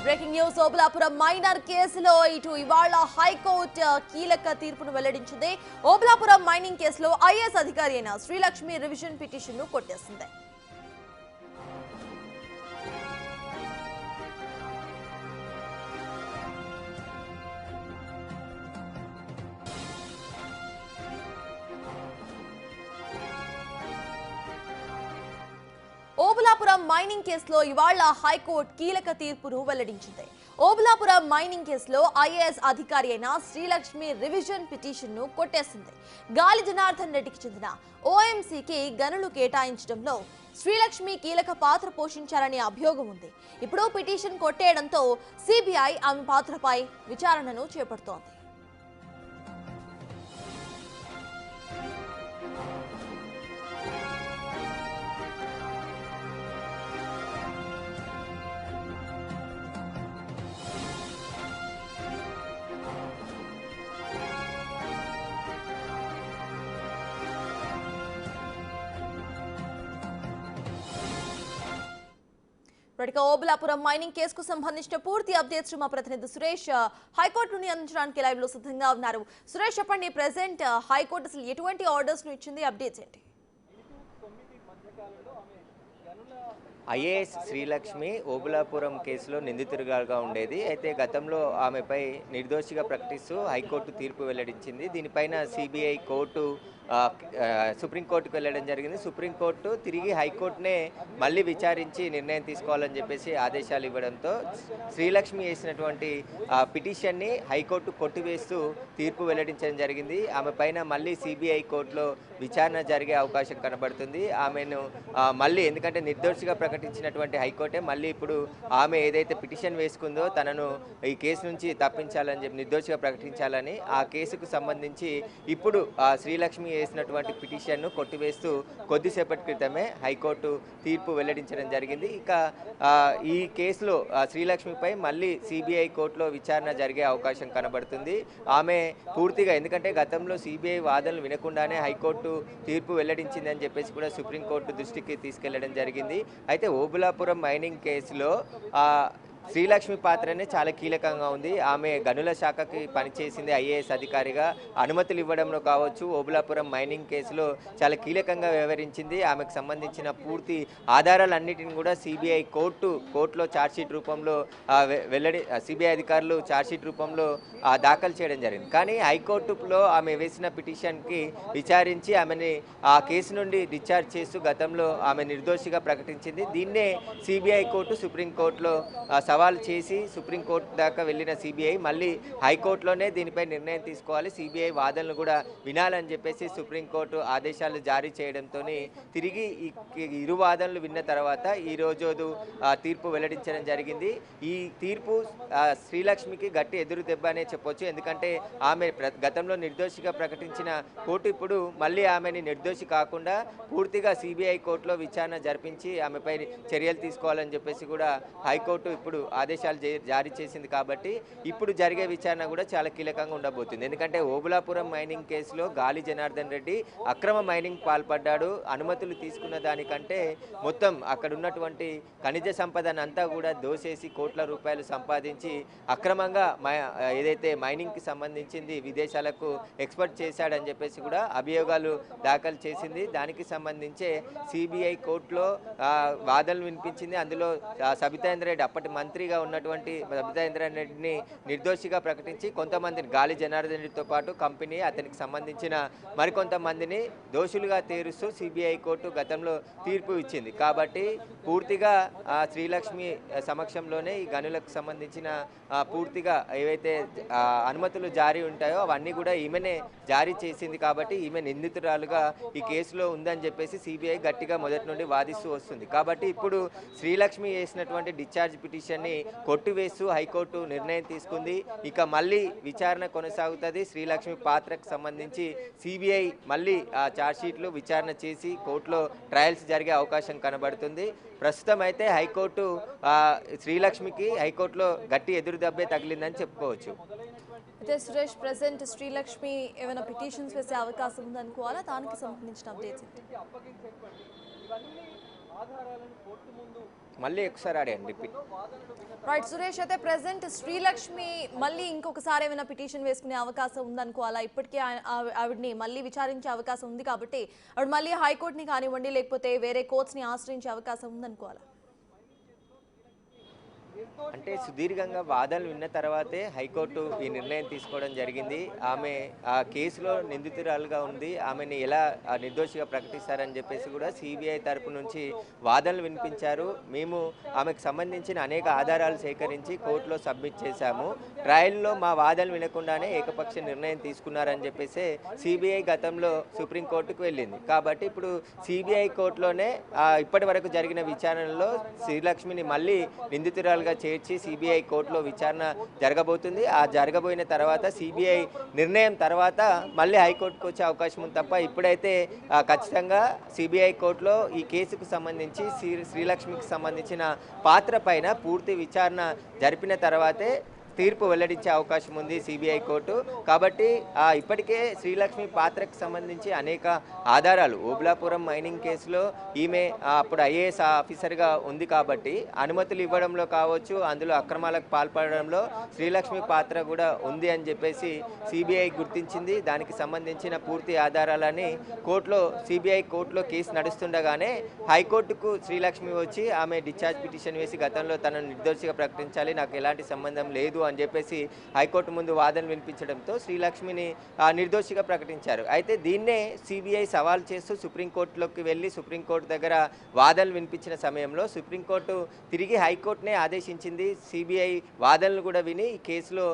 Breaking news Obulapuram minor కేసులో ఇవాళ high court కీలక తీర్పును వెల్లడించింది. ఓబులాపురం మైనింగ్ కేసులో ఐఏఎస్ అధికారి అయిన శ్రీలక్ష్మి రివిజన్ పిటిషన్ ను కొట్టేసింది. ఓబులాపురం మైనింగ్ కేసులో ఇవాళ హైకోర్టు కీలక తీర్పును వెల్లడించింది. ఓబులాపురం మైనింగ్ కేసులో ఐఏఎస్ అధికారి అయిన శ్రీలక్ష్మి రివిజన్ పిటిషన్ ను కొట్టేసింది. గాలి జనార్దన్ రెడ్డికి చెందిన ఓఎంసీకి గనులు కేటాయించడంలో శ్రీలక్ష్మి కీలక పాత్ర పోషించారనే అభియోగం ఉంది. ఇప్పుడు పిటిషన్ కొట్టేయడంతో సిబిఐ ఆమె పాత్రపై విచారణను చేపడుతోంది. ఓబులాపురం మైనింగ్ కేసుకు సంబంధించిన పూర్తి అప్డేట్స్ మా ప్రతినిధి సురేష్ హైకోర్టు నుండి అందించడానికి లైవ్ లో సిద్ధంగా ఉన్నారు. సురేష్ చెప్పండి, ప్రెసెంట్ హైకోర్టు అసలు ఎటువంటి ఆర్డర్స్ ను ఇచ్చింది, అప్డేట్స్ ఏంటి? ఐఏఎస్ శ్రీలక్ష్మి ఓబులాపురం కేసులో నిందితురాలుగా ఉండేది. అయితే గతంలో ఆమెపై నిర్దోషిగా ప్రకటిస్తూ హైకోర్టు తీర్పు వెల్లడించింది. దీనిపైన సిబిఐ కోర్టు సుప్రీంకోర్టుకు వెళ్ళడం జరిగింది. సుప్రీంకోర్టు తిరిగి హైకోర్టునే మళ్ళీ విచారించి నిర్ణయం తీసుకోవాలని చెప్పేసి ఆదేశాలు ఇవ్వడంతో శ్రీలక్ష్మి వేసినటువంటి పిటిషన్ని హైకోర్టు కొట్టివేస్తూ తీర్పు వెల్లడించడం జరిగింది. ఆమె పైన మళ్ళీ సిబిఐ కోర్టులో విచారణ జరిగే అవకాశం కనబడుతుంది. ఆమెను మళ్ళీ, ఎందుకంటే నిర్దోషిగా ప్రకటించినటువంటి హైకోర్టే మళ్ళీ ఇప్పుడు ఆమె ఏదైతే పిటిషన్ వేసుకుందో తనను ఈ కేసు నుంచి తప్పించాలని చెప్పి నిర్దోషిగా ప్రకటించాలని, ఆ కేసుకు సంబంధించి ఇప్పుడు శ్రీలక్ష్మి వేసినటువంటి పిటిషన్ను కొట్టివేస్తూ కొద్దిసేపటి క్రితమే హైకోర్టు తీర్పు వెల్లడించడం జరిగింది. ఇక ఈ కేసులో శ్రీలక్ష్మిపై మళ్ళీ సిబిఐ కోర్టులో విచారణ జరిగే అవకాశం కనబడుతుంది. ఆమె పూర్తిగా, ఎందుకంటే గతంలో సిబిఐ వాదనలు వినకుండానే హైకోర్టు తీర్పు వెల్లడించిందని చెప్పేసి కూడా సుప్రీంకోర్టు దృష్టికి తీసుకెళ్లడం జరిగింది. అయితే ఓబులాపురం మైనింగ్ కేసులో శ్రీలక్ష్మి పాత్రనే చాలా కీలకంగా ఉంది. ఆమె గనుల శాఖకి పనిచేసింది ఐఏఎస్ అధికారిగా. అనుమతులు ఇవ్వడంలో కావచ్చు, ఓబులాపురం మైనింగ్ కేసులో చాలా కీలకంగా వ్యవహరించింది. ఆమెకు సంబంధించిన పూర్తి ఆధారాలన్నిటిని కూడా సిబిఐ కోర్టులో ఛార్జ్షీట్ రూపంలో సిబిఐ అధికారులు ఛార్జ్షీట్ రూపంలో దాఖలు చేయడం జరిగింది. కానీ హైకోర్టులో ఆమె వేసిన పిటిషన్కి విచారించి ఆమెని ఆ కేసు నుండి డిశ్చార్జ్ చేస్తూ గతంలో ఆమె నిర్దోషిగా ప్రకటించింది. దీన్నే సిబిఐ కోర్టు సుప్రీంకోర్టులో సవాల్ చేసి సుప్రీంకోర్టు దాకా వెళ్ళిన సిబిఐ మళ్ళీ హైకోర్టులోనే దీనిపై నిర్ణయం తీసుకోవాలి, సిబిఐ వాదనలు కూడా వినాలని చెప్పేసి సుప్రీంకోర్టు ఆదేశాలు జారీ చేయడంతో తిరిగి ఇరు వాదనలు విన్న తర్వాత ఈరోజు తీర్పు వెల్లడించడం జరిగింది. ఈ తీర్పు శ్రీలక్ష్మికి గట్టి ఎదురు దెబ్బ అనే చెప్పొచ్చు. ఎందుకంటే ఆమె గతంలో నిర్దోషిగా ప్రకటించిన కోర్టు ఇప్పుడు మళ్ళీ ఆమెని నిర్దోషి కాకుండా పూర్తిగా సిబిఐ కోర్టులో విచారణ జరిపించి ఆమెపై చర్యలు తీసుకోవాలని చెప్పేసి కూడా హైకోర్టు ఇప్పుడు ఆదేశాలు జారీ చేసింది. కాబట్టి ఇప్పుడు జరిగే విచారణ కూడా చాలా కీలకంగా ఉండబోతుంది. ఎందుకంటే ఓబులాపురం మైనింగ్ కేసులో గాలి జనార్దన్ రెడ్డి అక్రమ మైనింగ్ పాల్పడ్డాడు. అనుమతులు తీసుకున్న దానికంటే మొత్తం అక్కడ ఉన్నటువంటి ఖనిజ సంపదను అంతా కూడా దోసేసి కోట్ల రూపాయలు సంపాదించి అక్రమంగా ఏదైతే మైనింగ్కి సంబంధించింది విదేశాలకు ఎక్స్పోర్ట్ చేశాడని చెప్పేసి కూడా అభియోగాలు దాఖలు చేసింది. దానికి సంబంధించే సిబిఐ కోర్టులో వాదనలు వినిపించింది. అందులో సబితాంద్ర రెడ్డి, అప్పటి మంత్రిగా ఉన్నటువంటి సబితాంద్ర రెడ్డిని నిర్దోషిగా ప్రకటించి కొంతమందిని, గాలి జనార్దన్ రెడ్డితో పాటు కంపెనీ, అతనికి సంబంధించిన మరికొంతమందిని దోషులుగా తేరుస్తూ సిబిఐ కోర్టు గతంలో తీర్పు ఇచ్చింది. కాబట్టి పూర్తిగా శ్రీలక్ష్మి సమక్షంలోనే ఈ గనులకు సంబంధించిన పూర్తిగా ఏవైతే అనుమతులు జారీ ఉంటాయో అవన్నీ కూడా ఈమెనే జారీ చేసింది. కాబట్టి ఈమె నిందితురాలుగా ఈ కేసులో ఉందని చెప్పేసి సిబిఐ గట్టిగా మొదటి నుండి వాదిస్తూ వస్తుంది. కాబట్టి ఇప్పుడు శ్రీలక్ష్మి చేసినటువంటి డిశ్చార్జ్ పిటిషన్ని కొట్టివేస్తూ హైకోర్టు నిర్ణయం తీసుకుంది. ఇక మళ్ళీ విచారణ కొనసాగుతుంది. శ్రీలక్ష్మి పాత్రకు సంబంధించి సిబిఐ మళ్ళీ ఛార్జ్షీట్లు విచారణ చేసి కోర్టులో ట్రయల్స్ జరిగే అవకాశం కనబడుతుంది. ప్రస్తుతం అయితే హైకోర్టు శ్రీలక్ష్మికి హైకోర్టులో గట్టి ఎదురు దెబ్బే తగిలిందని చెప్పుకోవచ్చు. అయితే సురేష్, ప్రెసెంట్ శ్రీలక్ష్మి ఏమైనా పిటిషన్స్ వేసే అవకాశం ఉందనుకోవాలా? దానికి సంబంధించిన అప్డేట్స్ మళ్ళీ ఒకసారి అడగండి రిపీట్. రైట్ సురేష్, అయితే ప్రెసెంట్ శ్రీలక్ష్మి మళ్ళీ ఇంకొకసారి ఏమైనా పిటిషన్ వేసుకునే అవకాశం ఉందనుకోవాలా? ఇప్పటికే ఆవిడని మళ్ళీ విచారించే అవకాశం ఉంది కాబట్టి ఆవిడ మళ్ళీ హైకోర్టుని కానివ్వండి లేకపోతే వేరే కోర్ట్స్ని ఆశ్రయించే అవకాశం ఉందనుకోవాలా? అంటే సుదీర్ఘంగా వాదనలు విన్న తర్వాతే హైకోర్టు ఈ నిర్ణయం తీసుకోవడం జరిగింది. ఆమె ఆ కేసులో నిందితురాలుగా ఉంది, ఆమెని ఎలా నిర్దోషిగా ప్రకటిస్తారని చెప్పేసి కూడా సిబిఐ తరపు నుంచి వాదనలు వినిపించారు. మేము ఆమెకు సంబంధించిన అనేక ఆధారాలు సేకరించి కోర్టులో సబ్మిట్ చేశాము. ట్రయల్లో మా వాదనలు వినకుండానే ఏకపక్ష నిర్ణయం తీసుకున్నారని చెప్పేసి సిబిఐ గతంలో సుప్రీంకోర్టుకు వెళ్ళింది. కాబట్టి ఇప్పుడు సిబిఐ కోర్టులోనే ఇప్పటి వరకు జరిగిన విచారణలో శ్రీలక్ష్మిని మళ్ళీ నిందితురాలుగా చేర్చి సిబిఐ కోర్టులో విచారణ జరగబోతుంది. ఆ జరగబోయిన తర్వాత సిబిఐ నిర్ణయం తర్వాత మళ్ళీ హైకోర్టుకు వచ్చే అవకాశం ఉంది తప్ప ఇప్పుడైతే ఖచ్చితంగా సిబిఐ కోర్టులో ఈ కేసుకు సంబంధించి శ్రీలక్ష్మికి సంబంధించిన పాత్ర పైన పూర్తి విచారణ జరిపిన తర్వాతే తీర్పు వెల్లడించే అవకాశం ఉంది సిబిఐ కోర్టు. కాబట్టి ఇప్పటికే శ్రీలక్ష్మి పాత్రకు సంబంధించి అనేక ఆధారాలు ఓబులాపురం మైనింగ్ కేసులో ఈమె అప్పుడు ఐఏఎస్ ఆఫీసర్గా ఉంది కాబట్టి అనుమతులు ఇవ్వడంలో కావచ్చు, అందులో అక్రమాలకు పాల్పడడంలో శ్రీలక్ష్మి పాత్ర కూడా ఉంది అని చెప్పేసి సిబిఐ గుర్తించింది. దానికి సంబంధించిన పూర్తి ఆధారాలని సిబిఐ కోర్టులో కేసు నడుస్తుండగానే హైకోర్టుకు శ్రీలక్ష్మి వచ్చి ఆమె డిశ్చార్జ్ పిటిషన్ వేసి గతంలో తనను నిర్దోషిగా ప్రకటించాలి, నాకు ఎలాంటి సంబంధం లేదు అని చెప్పేసి హైకోర్టు ముందు వాదన వినిపించడంతో శ్రీలక్ష్మిని నిర్దోషిగా ప్రకటించారు. అయితే దీన్నే సిబిఐ సవాల్ చేస్తూ సుప్రీంకోర్టులోకి వెళ్ళి సుప్రీంకోర్టు దగ్గర వాదనలు వినిపించిన సమయంలో సుప్రీంకోర్టు తిరిగి హైకోర్టునే ఆదేశించింది సిబిఐ వాదనలు కూడా విని ఈ కేసులో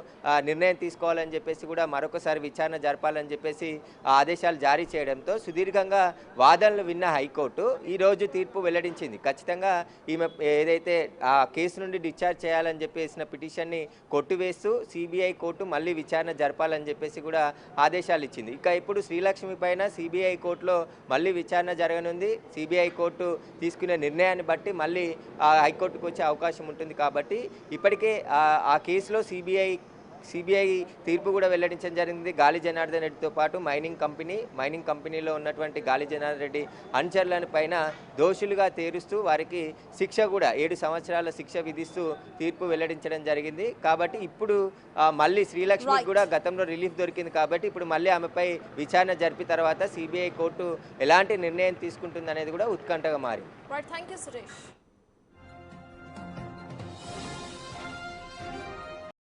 నిర్ణయం తీసుకోవాలని చెప్పేసి కూడా మరొకసారి విచారణ జరపాలని చెప్పేసి ఆదేశాలు జారీ చేయడంతో సుదీర్ఘంగా వాదనలు విన్న హైకోర్టు ఈరోజు తీర్పు వెల్లడించింది. ఖచ్చితంగా ఈమె ఏదైతే ఆ కేసు నుండి డిశ్చార్జ్ చేయాలని చెప్పేసిన పిటిషన్ని కొట్టివేస్తూ సిబిఐ కోర్టు మళ్ళీ విచారణ జరపాలని చెప్పేసి కూడా ఆదేశాలు ఇచ్చింది. ఇక ఇప్పుడు శ్రీలక్ష్మి పైన సిబిఐ కోర్టులో మళ్ళీ విచారణ జరగనుంది. సిబిఐ కోర్టు తీసుకునే నిర్ణయాన్ని బట్టి మళ్ళీ హైకోర్టుకు వచ్చే అవకాశం ఉంటుంది. కాబట్టి ఇప్పటికే ఆ కేసులో సిబిఐ తీర్పు కూడా వెల్లడించడం జరిగింది. గాలి జనార్దన్ రెడ్డితో పాటు మైనింగ్ కంపెనీలో ఉన్నటువంటి గాలి జనార్దన్ రెడ్డి అనుచరులను పైన దోషులుగా తేరుస్తూ వారికి శిక్ష కూడా 7 సంవత్సరాల శిక్ష విధిస్తూ తీర్పు వెల్లడించడం జరిగింది. కాబట్టి ఇప్పుడు మళ్ళీ శ్రీలక్ష్మికి కూడా గతంలో రిలీఫ్ దొరికింది కాబట్టి ఇప్పుడు మళ్ళీ ఆమెపై విచారణ జరిపిన తర్వాత సిబిఐ కోర్టు ఎలాంటి నిర్ణయం తీసుకుంటుంది అనేది కూడా ఉత్కంఠగా మారింది.